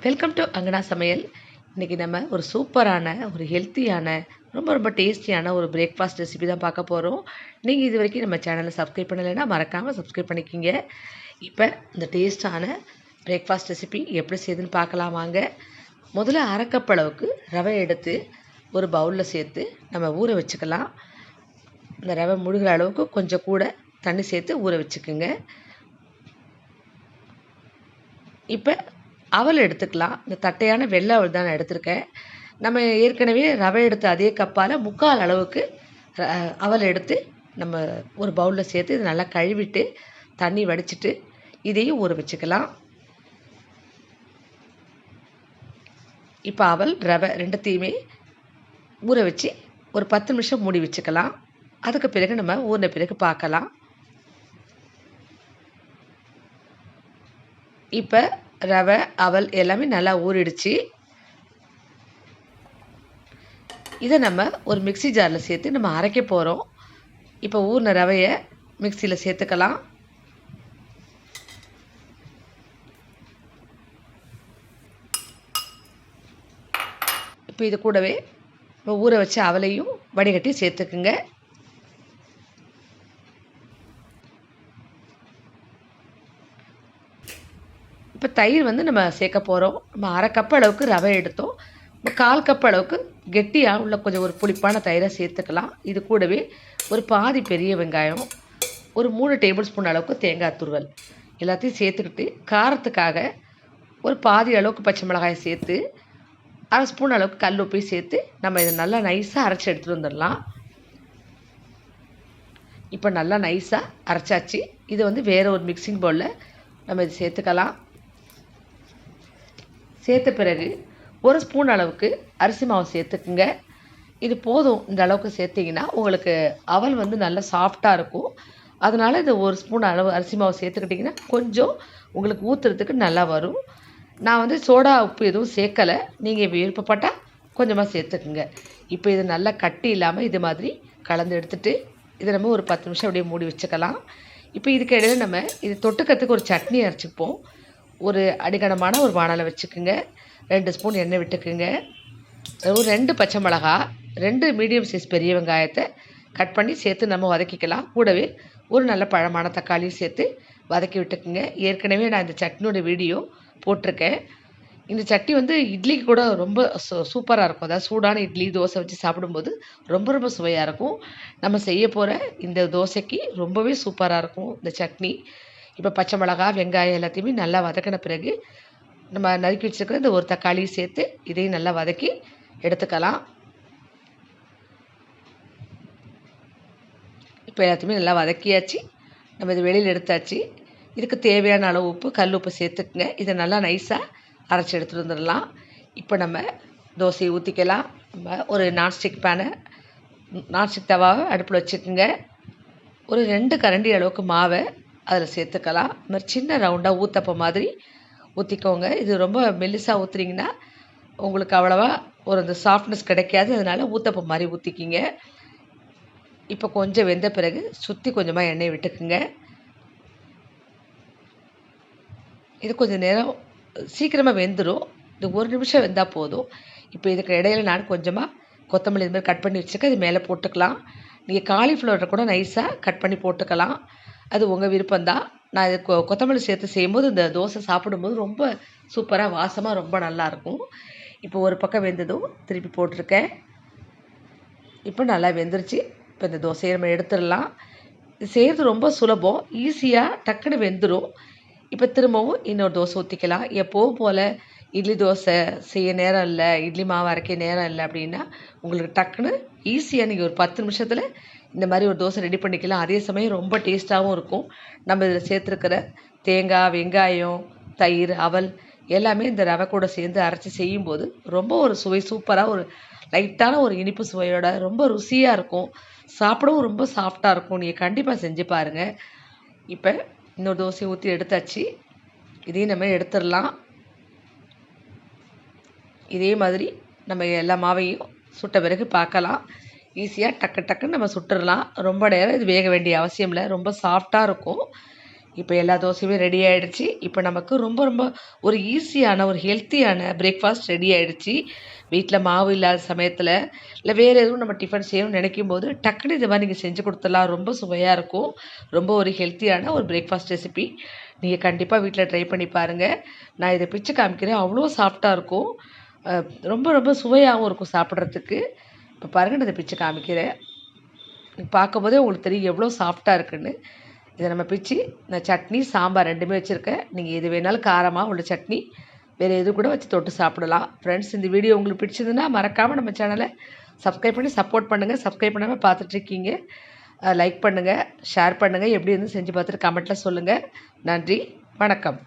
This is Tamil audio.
வெல்கம் டு அங்கனா சமையல். இன்றைக்கி நம்ம ஒரு சூப்பரான, ஒரு ஹெல்த்தியான, ரொம்ப ரொம்ப டேஸ்டியான ஒரு பிரேக்ஃபாஸ்ட் ரெசிபி தான் பார்க்க போகிறோம். நீங்கள் இது வரைக்கும் நம்ம சேனலை சப்ஸ்கிரைப் பண்ணலைன்னா மறக்காமல் சப்ஸ்கிரைப் பண்ணிக்கிங்க. இப்போ இந்த டேஸ்டான பிரேக்ஃபாஸ்ட் ரெசிபி எப்படி செய்யுதுன்னு பார்க்கலாம் வாங்க. முதல்ல அரை கப் அளவுக்கு ரவை எடுத்து ஒரு பவுலில் சேர்த்து நம்ம ஊற வச்சுக்கலாம். இந்த ரவை முழுகிற அளவுக்கு கொஞ்சம் கூட தண்ணி சேர்த்து ஊற வச்சுக்குங்க. இப்போ அவல் எடுத்துக்கலாம். இந்த தட்டையான வெள்ளை அவல் தான் நான் எடுத்திருக்கேன். நம்ம ஏற்கனவே ரவை எடுத்த அதே கப்பால் 3/4 அளவுக்கு அவல் எடுத்து நம்ம ஒரு பவுலில் சேர்த்து இதை நல்லா கழுவிட்டு தண்ணி வடிச்சிட்டு இதையும் ஊற வச்சுக்கலாம். இப்போ அவல் ரவை ரெண்டுத்தையுமே ஊற வச்சு ஒரு 10 நிமிஷம் மூடி வச்சுக்கலாம். அதுக்கு பிறகு நம்ம ஊறின பிறகு பார்க்கலாம். இப்போ ரவை அவல் எல்லாமே நல்லா ஊறிடுச்சு. இதை நம்ம ஒரு மிக்ஸி ஜாரில் சேர்த்து நம்ம அரைக்க போகிறோம். இப்போ ஊறின ரவையை மிக்சியில் சேர்த்துக்கலாம். இப்போ இது கூடவே ஊற வச்ச அவலையும் வடிகட்டி சேர்த்துக்குங்க. இப்போ தயிர் நம்ம சேர்க்க போகிறோம். நம்ம அரை கப் அளவுக்கு ரவை எடுத்தோம். 1/4 கப் அளவுக்கு கெட்டியாக உள்ள கொஞ்சம் ஒரு புளிப்பான தயிரை சேர்த்துக்கலாம். இது கூடவே ஒரு பாதி பெரிய வெங்காயம், ஒரு 3 டேபிள் ஸ்பூன் அளவுக்கு தேங்காய் துருவல் எல்லாத்தையும் சேர்த்துக்கிட்டு காரத்துக்காக ஒரு பாதி அளவுக்கு பச்சை மிளகாயை சேர்த்து 1/2 ஸ்பூன் அளவுக்கு கல் உப்பையும் சேர்த்து நம்ம இதை நல்லா நைஸாக அரைச்சி எடுத்துகிட்டு வந்துடலாம். இப்போ நல்லா நைஸாக அரைச்சாச்சு. இதை வேறு ஒரு மிக்சிங் பவுலில் நம்ம இது சேர்த்துக்கலாம். சேர்த்த பிறகு 1 ஸ்பூன் அளவுக்கு அரிசி மாவு சேர்த்துக்குங்க. இது போதும். இந்த அளவுக்கு சேர்த்திங்கன்னா உங்களுக்கு அவல் நல்லா சாஃப்டாக இருக்கும். அதனால் இது 1 ஸ்பூன் அளவு அரிசி மாவு சேர்த்துக்கிட்டிங்கன்னா கொஞ்சம் உங்களுக்கு ஊற்றுறதுக்கு நல்லா வரும். நான் சோடா உப்பு எதுவும் சேர்க்கலை. நீங்கள் விருப்பப்பட்டால் கொஞ்சமாக சேர்த்துக்குங்க. இப்போ இது நல்லா கட்டி இல்லாமல் இது மாதிரி கலந்து எடுத்துகிட்டு இதை நம்ம ஒரு 10 நிமிஷம் அப்படியே மூடி வச்சுக்கலாம். இப்போ இதுக்கு இடையில நம்ம இது தொட்டுக்கிறதுக்கு ஒரு சட்னி அரைச்சிப்போம். ஒரு அடிகனமான ஒரு வானலை வச்சுக்குங்க. 2 ஸ்பூன் எண்ணெய் விட்டுக்குங்க. ஒரு 2 பச்சை மிளகா, 2 மீடியம் சைஸ் பெரிய வெங்காயத்தை கட் பண்ணி சேர்த்து நம்ம வதக்கிக்கலாம். கூடவே ஒரு நல்ல பழமான தக்காளியும் சேர்த்து வதக்கி விட்டுக்குங்க. ஏற்கனவே நான் இந்த சட்னியோட வீடியோ போட்டிருக்கேன். இந்த சட்னி இட்லிக்கு கூட ரொம்ப சூப்பராக இருக்கும். அதாவது சூடான இட்லி தோசை வச்சு சாப்பிடும்போது ரொம்ப ரொம்ப சுவையாக இருக்கும். நம்ம செய்ய போகிற இந்த தோசைக்கு ரொம்பவே சூப்பராக இருக்கும் இந்த சட்னி. இப்போ பச்சை மிளகா, வெங்காயம் எல்லாத்தையுமே நல்லா வதக்கின பிறகு நம்ம நறுக்கி வச்சுருக்கிற இந்த ஒரு தக்காளியும் சேர்த்து இதையும் நல்லா வதக்கி எடுத்துக்கலாம். இப்போ எல்லாத்தையுமே நல்லா வதக்கியாச்சு. நம்ம இது வெளியில் எடுத்தாச்சு. இதுக்கு தேவையான அளவு உப்பு, கல் உப்பு சேர்த்துக்குங்க. இதை நல்லா நைஸாக அரைச்சி எடுத்துகிட்டு வந்துடலாம். இப்போ நம்ம தோசையை ஊற்றிக்கலாம். நம்ம ஒரு நான்ஸ்டிக் தவாவை அடுப்பில் வச்சுக்கோங்க. ஒரு 2 கரண்டி அளவுக்கு மாவை அதில் சேர்த்துக்கலாம். இந்த மாதிரி சின்ன ரவுண்டாக ஊத்தப்பம் மாதிரி ஊற்றிக்கோங்க. இது ரொம்ப மெல்லிசாக ஊற்றுறீங்கன்னா உங்களுக்கு அவ்வளோவா அந்த சாஃப்ட்னஸ் கிடைக்காது. அதனால் ஊத்தப்பம் மாதிரி ஊற்றிக்கிங்க. இப்போ கொஞ்சம் வெந்த பிறகு சுற்றி கொஞ்சமாக எண்ணெய் விட்டுக்குங்க. இது கொஞ்சம் நேரம் சீக்கிரமாக வெந்துடும். இது 1 நிமிஷம் வெந்தால் போதும். இப்போ இதுக்கு இடையில நான் கொஞ்சமாக கொத்தமல்லி இது மாதிரி கட் பண்ணி வச்சுருக்கேன். இது மேலே போட்டுக்கலாம். நீங்கள் காலிஃப்ளவரை கூட நைஸாக கட் பண்ணி போட்டுக்கலாம். அது உங்கள் விருப்பம்தான். நான் இது கொத்தமல்லி சேர்த்து செய்யும்போது இந்த தோசை சாப்பிடும்போது ரொம்ப சூப்பராக வாசமாக ரொம்ப நல்லாயிருக்கும். இப்போ ஒரு பக்கம் வெந்ததும் திருப்பி போட்டிருக்கேன். இப்போ நல்லா வெந்துருச்சு. இப்போ இந்த தோசையை நம்ம எடுத்துடலாம். இது செய்கிறது ரொம்ப சுலபம். ஈஸியாக டக்குன்னு வெந்துடும். இப்போ திரும்பவும் இன்னொரு தோசை ஊற்றிக்கலாம். எப்போவும் போல் இட்லி தோசை செய்ய நேரம் இல்லை, இட்லி மாவு அரைக்க நேரம் இல்லை அப்படின்னா உங்களுக்கு டக்குன்னு ஈஸியாக நீங்கள் ஒரு 10 நிமிஷத்தில் இந்த மாதிரி ஒரு தோசை ரெடி பண்ணிக்கலாம். அதே சமயம் ரொம்ப டேஸ்ட்டாகவும் இருக்கும். நம்ம இதில் சேர்த்துருக்கிற தேங்காய், வெங்காயம், தயிர், அவல் எல்லாமே இந்த ரவை கூட சேர்ந்து அரைச்சி செய்யும்போது ரொம்ப ஒரு சுவை சூப்பராக ஒரு லைட்டான ஒரு இனிப்பு சுவையோட ரொம்ப ருசியாக இருக்கும். சாப்பிடவும் ரொம்ப சாஃப்டாக இருக்கும். நீங்கள் கண்டிப்பாக செஞ்சு பாருங்கள். இப்போ இன்னொரு தோசையை ஊற்றி எடுத்தாச்சு. இதையும் நம்ம எடுத்துடலாம். இதே மாதிரி நம்ம எல்லா மாவையும் சுட்ட பிறகு பார்க்கலாம். ஈஸியாக டக்குன்னு நம்ம சுட்டுடலாம். ரொம்ப நேரம் இது வேக வேண்டிய அவசியம் இல்லை. ரொம்ப சாஃப்டாக இருக்கும். இப்போ எல்லா தோசையுமே ரெடி ஆகிடுச்சு. இப்போ நமக்கு ரொம்ப ரொம்ப ஒரு ஈஸியான ஒரு ஹெல்த்தியான பிரேக்ஃபாஸ்ட் ரெடி ஆகிடுச்சு. வீட்டில் மாவு இல்லாத சமயத்தில் இல்லை வேறு எதுவும் நம்ம டிஃபன் செய்யணும்னு நினைக்கும் போது டக்குன்னு இது மாதிரி நீங்கள் செஞ்சு கொடுத்துடலாம். ரொம்ப சுவையாக இருக்கும். ரொம்ப ஒரு ஹெல்த்தியான ஒரு பிரேக்ஃபாஸ்ட் ரெசிபி. நீங்கள் கண்டிப்பாக வீட்டில் ட்ரை பண்ணி பாருங்கள். நான் இதை பிச்சு காமிக்கிறேன். அவ்வளோ சாஃப்டாக இருக்கும். ரொம்ப ரொம்ப சுவையாகவும் இருக்கும் சாப்பிட்றதுக்கு. இப்போ பாருங்கள், நான் இதை பிச்சு காமிக்கிறேன். பார்க்கும்போதே உங்களுக்கு தெரியும் எவ்வளோ சாஃப்டாக இருக்குன்னு. இதை நம்ம பிச்சு நான் சட்னி சாம்பார் ரெண்டுமே வச்சுருக்கேன். நீங்கள் எது வேணாலும் காரமாக உள்ள சட்னி வேறு எது கூட வச்சு தொட்டு சாப்பிடலாம். ஃப்ரெண்ட்ஸ், இந்த வீடியோ உங்களுக்கு பிடிச்சதுன்னா மறக்காமல் நம்ம சேனலை சப்ஸ்கிரைப் பண்ணி சப்போர்ட் பண்ணுங்கள். சப்ஸ்கிரைப் பண்ணாமல் பார்த்துட்ருக்கீங்க, லைக் பண்ணுங்கள், ஷேர் பண்ணுங்கள். எப்படி இருந்து செஞ்சு பார்த்துட்டு கமெண்ட்டில் சொல்லுங்கள். நன்றி, வணக்கம்.